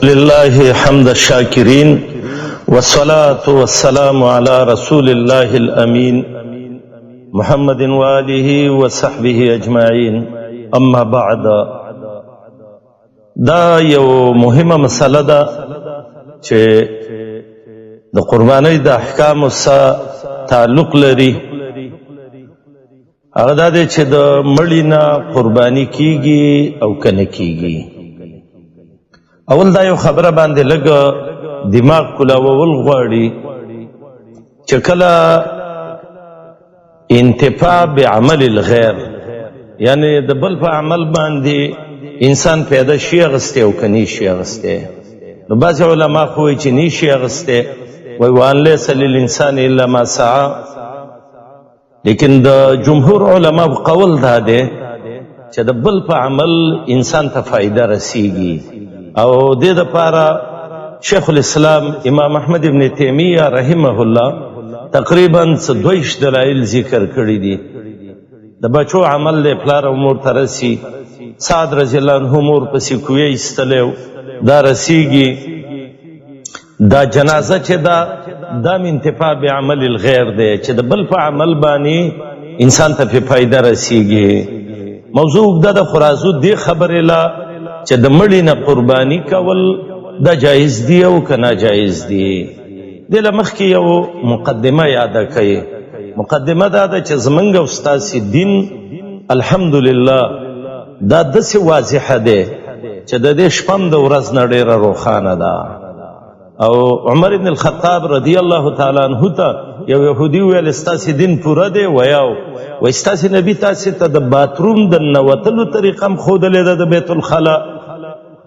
لله حمد الشاكرين والصلاة والسلام على رسول الله الأمين محمد وآله وصحبه أجمعين أما بعد دا یو مهمه مسله ده چې د قربانۍ د احکامو سره تعلق لري. هغه دا دی چې د مړي نه قرباني کیږي او کنه کیږي. اول دا یو خبره باندې لږ دماغ کلاول غواړي چې کله انتفاع بعمل الغیر، یعنی د بل په عمل باندې انسان پیدا شي اغسته او کني شي اغسته. نو بعض علما خو وایي چې نی شي اغسته، وایي وان لیس للانسان الا ما سعى، لیکن د جمهور علما قول دا دی چې د بل په عمل انسان ته فائدہ رسیږي. او دې دپاره شیخ الاسلام امام احمد ابن تیمیه رحمه الله تقریبا 22 دلایل ذکر کړي دي. د بچو عمل له پلار او مور ته رسي، سعد رضی الله عنه مور پسې کوی ایستلو دا رسیږي. دا جنازه چې دا انتفاع بعمل الغیر دی چې د بل په عمل باندې انسان ته فائدہ رسیږي. موضوع د خرازو دی خبره لا چې د مړي نه قرباني کول دا جایز دی او که ناجایز دی. دې له مخکې یو مقدمه یاده کوي. مقدمه دا ده چې زمونږ او ستاسې دین الحمدلله دا داسې واضحه دی چې د دې شپه هم د ورځ نه ډېره روښانه ده. او عمر بن الخطاب رضی الله تعالی عنه ته یو یهودي ویل ستاسې دین پوره دی؟ ویاو وایي ستاسې نبي تاسې ته د باتروم د ننوتلو طریقه هم ښودلې ده د بیت الخلا.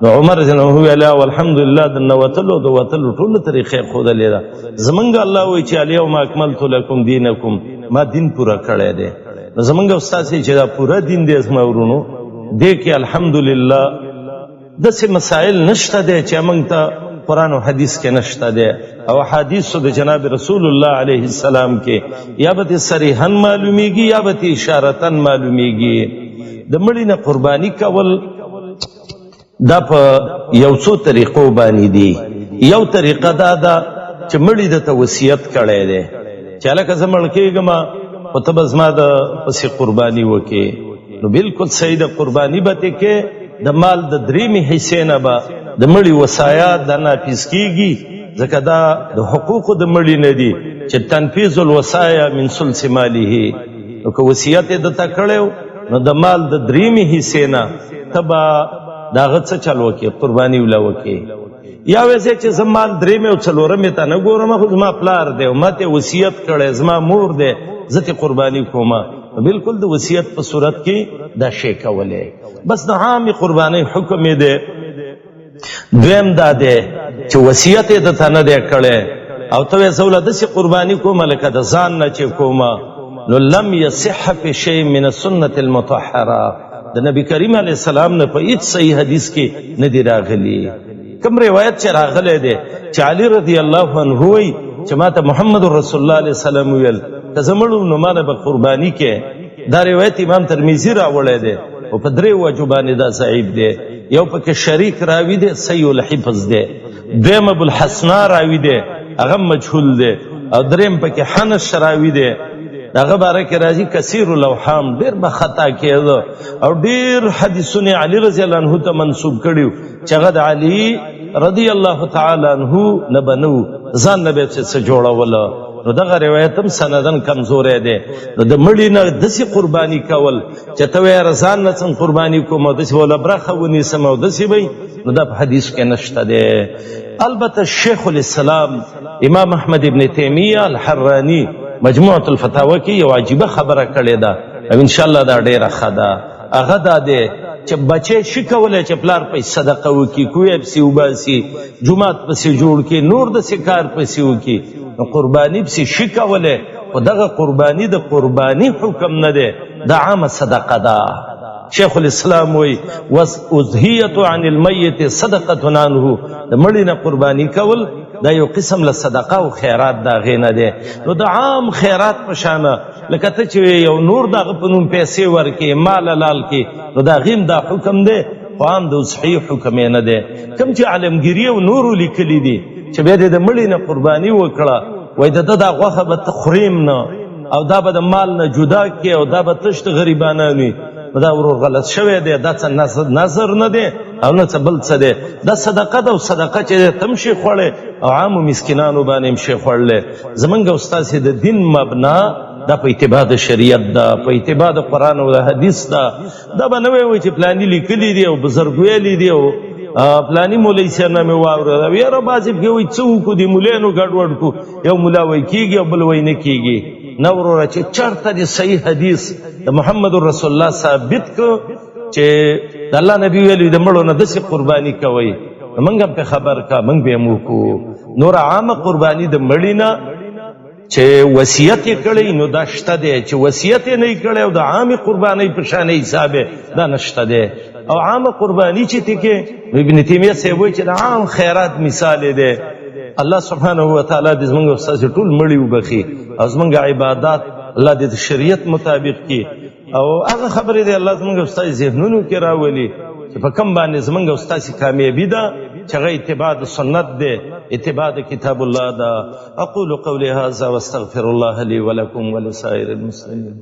نو عمر رضی الله عنه ویل الحمدلله د ننوتلو د وتلو ټولو طریقې ښودلې ده. زمونږ الله وایي چې الیوم اکملت لکم دینکم، ما دین پوره کړی دی. نو زمونږ او ستاسې چې دا پوره دین دی زما ورونو، دې کې الحمدلله داسې مسائل نشته دی چې موږ ته قرآن و حدیث کې نشته دی، او حدیثو د جناب رسول الله علیه السلام کې یا به صریحا معلومیږي یا به اشارتا معلومیږي. د مړي نه قرباني کول دا په یو څو طریقو باندې دي. یو طریقه دا ده چې مړي درته وصیت کړی دی چې هلکه زه مړ کېږم خو ته به زما د پسې قرباني وکړې. نو بالکل صحیح ده، قرباني به ترې کې د مال د درېمې حصې نه به د مړي وصایات دا نافظ کیږي، ځکه دا د حقوقو د مړي نه دي چې تنفیذ الوصایا من ثلث ماله. نو که وصیت یې درته کړی نو د مال د درېمې حصې نه ته به د هغه څه چل وکړې، قرباني وله وکړې. یا ویسې چې زه مال درېمې او څلورمې ته نه ګورم، خو زما پلار دی او ما ته وصیت کړی، زما مور دی، زه ته قرباني کوم. بالکل د وصیت په صورت کې دا شی کولی. بس د عامې قربانۍ حکم یې دی. دویم دا دی چې وصیت یې درته نه دی کړی او ته وایې زه وله داسې قرباني کومه لکه د ځان نه چې کومه، نو لم یصح فی شیء من السنة المطهره، د نبی کریم علیه السلام نه په هیڅ صحیح حدیث کې نه دی راغلی. کوم روایت چې راغلی دی چې علي رضی الله عنه وایي چې ما ته محمد رسول الله علیه السلام ویل که زه مړ وم نو ما نه به قرباني کې. دا روایت امام ترمذي راوړی دی او په درې وجو باندې دا ضعیف دی. یو پکې شریک راوي دی صحیح الحفظ دی، دویم ابوالحسنا راوي دی هغه مجهول دی، او دریم پکې حنش راوي دی هغه باره کې راځي کثیر الاوهام، ډېر به خطا کېده او ډېر حدیثونه علی رضی الله عنه ته منسوب کړي چې هغه د علي رضی الله تعالی عنه نه به نه و، ځان نه به څه جوړوله. نو دغه روایت هم سندن کمزوری دی. نو د مړي نه داسې قرباني کول چې ته وایې ځان نه څنګه قرباني کوم او داسې وله برخه ونیسم او داسې به نو دا په حدیث کې نشته دی. البته شیخ الاسلام امام احمد ابن تیمیه الحرانی مجموعة الفتاوی کې یو عجیبه خبره کړې ده او انشاءالله دا ډېره ښه ده. هغه دا دی چې بچی شي کولی چې پلار پسې صدقه وکړي، کوی پسې وباسي، جومات پسې جوړ کړي، نور داسې کار پسې وکړي، نو قرباني پسې شي کولی. خو دغه قرباني د قرباني حکم نه دی، دا عامه صدقه ده. شیخ الاسلام وی واضحیة عن المیت صدقة عنه، د مړي نه قرباني کول دا یو قسم له صدقه او خیرات دا غې نه دی. نو د عام خیرات په شانه لکه ته چې یو نور دغه په نوم پیسې ورکې، مال حلال کې، نو دا غیم دا حکم دی خو عام د صحیح حکم یې نه دی. کوم چې عالمګیري او نورو لیکلي دي چې بیا د مړي نه قرباني وکړه، وایي د ده دا غوښه به ته خوریم نه او دا به د مال نه جدا کړي او دا به تش د غریبانان وي، دا ورور غلط شوی دی، دا څه نظر نه دی او نه څه بل څه دی، دا صدقه ده او صدقه چې دی ته هم شي خوړی او عامو مسکینانو باندې هم شي خوړلی. زمونږ او ستاسې د دین مبنا دا په اتباع د شریعت ده، په اتباع د قرآن او د حدیث ده. دا به نه وایي چې پلاني لیکلي دي او بزرګ ویلي دي او پلاني مولوي صاحب نه مې واورېده. یاره بعضې پکې وایي څه وکړو د ملایانو ګډوډ کړو، یو ملا وایي کېږي او بل وایي نه کېږي. نه وروره چې چېرته د صحیح حدیث د محمد رسول الله ثابت کړو چې د الله نبي ویلي د مړو نه داسې قرباني کوئ، موږ هم پې خبر کا، موږ به یې وکړو. نور عامه قرباني د مړي نه چې وصیت یې کړی نو دا شته دی، چې وصیت یې نه یې کړی او د عامې قربانۍ په شان حساب دا نشته دی. او عامه قرباني چې تی کې ابن تیمیه صاحب وایي چې د عام خیرات مثال دی. الله سبحانه وتعالی دې زموږ او ستاسې ټول مړي وبخي او زموږ عبادات الله دې د شریعت مطابق کړي او هغه خبرې دې الله زموږ او ستاسې ذهنونو کې راولي چې په کوم باندې زموږ او ستاسې کامیابي ده چې هغه اتباع د سنت دی، اتباع د کتاب الله ده. اقول قولي هذا واستغفر الله لي ولكم ولسائر المسلمين.